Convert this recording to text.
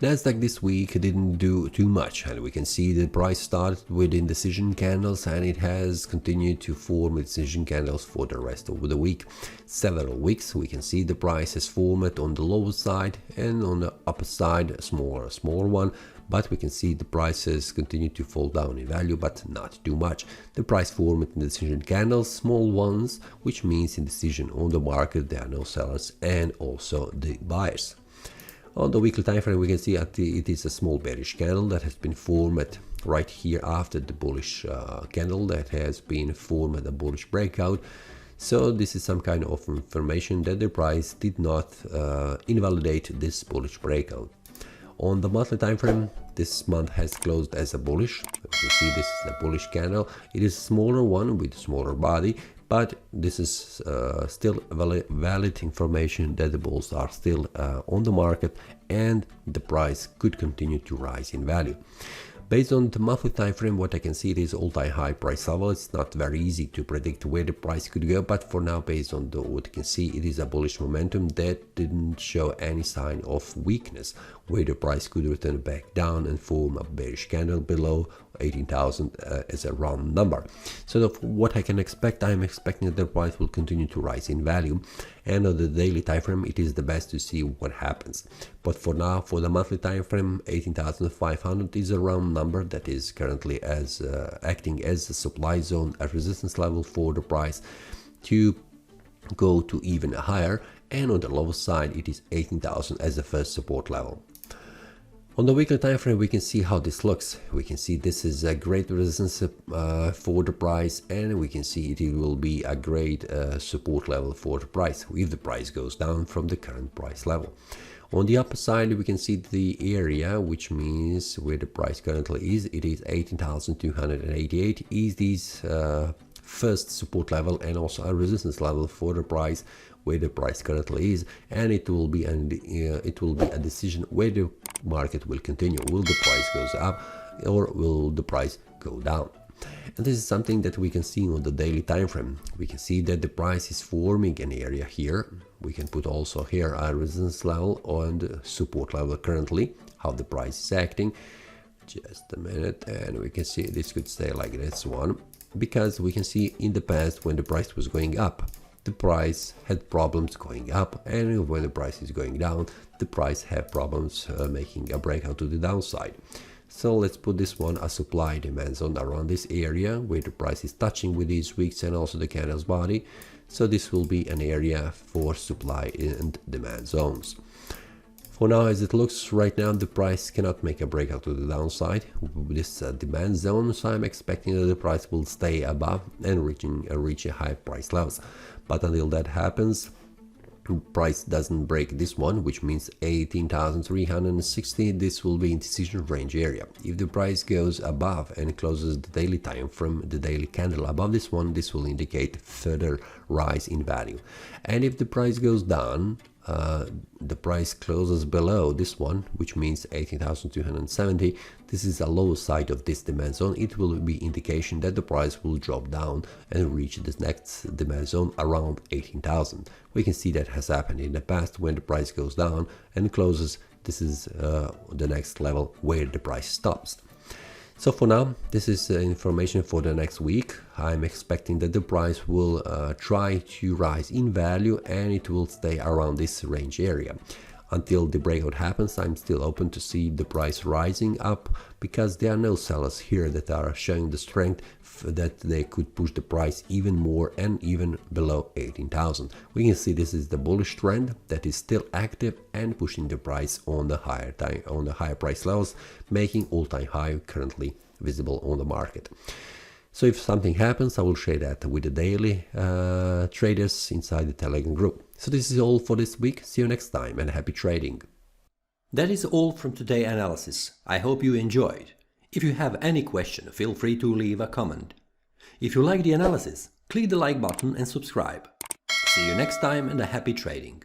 NASDAQ this week didn't do too much, and we can see the price started with indecision candles and it has continued to form indecision candles for the rest of the week. Several weeks we can see the price has formed on the lower side and on the upper side a smaller one, but we can see the prices continue to fall down in value, but not too much. The price formed indecision candles, small ones, which means indecision on the market. There are no sellers and also the buyers. On the weekly time frame we can see it is a small bearish candle that has been formed right here after the bullish candle that has been formed at a bullish breakout. So this is some kind of information that the price did not invalidate this bullish breakout. On the monthly time frame, this month has closed as a bullish. You see this is a bullish candle. It is a smaller one with a smaller body, but this is still valid information that the bulls are still on the market and the price could continue to rise in value. Based on the monthly time frame, what I can see, it is all-time high price level. It's not very easy to predict where the price could go, but for now, based on what you can see, it is a bullish momentum that didn't show any sign of weakness, where the price could return back down and form a bearish candle below 18,000 as a round number. So what I can expect, I'm expecting that the price will continue to rise in value, and on the daily time frame it is the best to see what happens. But for now, for the monthly time frame, 18,500 is a round number that is currently as acting as a supply zone, a resistance level for the price to go to even higher, and on the lower side it is 18,000 as the first support level. On the weekly time frame we can see how this looks. We can see this is a great resistance for the price, and we can see it will be a great support level for the price if the price goes down from the current price level. On the upper side we can see the area, which means where the price currently is. It is 18,288 is this first support level and also a resistance level for the price where the price currently is, and it will be a decision where the market will continue. Will the price goes up or will the price go down? And this is something that we can see on the daily time frame. We can see that the price is forming an area here. We can put also here a resistance level and support level currently, how the price is acting. Just a minute, and we can see this could stay like this one, because we can see in the past when the price was going up, the price had problems going up, and when the price is going down, the price had problems making a breakout to the downside. So let's put this one a supply demand zone around this area where the price is touching with these wicks and also the candle's body. So this will be an area for supply and demand zones. For now, as it looks right now, the price cannot make a breakout to the downside with this demand zone, so I'm expecting that the price will stay above and reach a high price levels. But until that happens, price doesn't break this one, which means 18,360, this will be in decision range area. If the price goes above and closes the daily time from the daily candle above this one, this will indicate further rise in value. And if the price goes down, the price closes below this one, which means 18,270. This is the lower side of this demand zone. It will be indication that the price will drop down and reach this next demand zone around 18,000. We can see that has happened in the past when the price goes down and closes. This is the next level where the price stops. So for now, this is information for the next week. I'm expecting that the price will try to rise in value and it will stay around this range area. Until the breakout happens, I'm still open to see the price rising up, because there are no sellers here that are showing the strength that they could push the price even more and even below 18,000. We can see this is the bullish trend that is still active and pushing the price on the higher price levels, making all-time high currently visible on the market. So if something happens, I will share that with the daily traders inside the Telegram group. So this is all for this week. See you next time and happy trading. That is all from today's analysis. I hope you enjoyed. If you have any question, feel free to leave a comment. If you like the analysis, click the like button and subscribe. See you next time and a happy trading.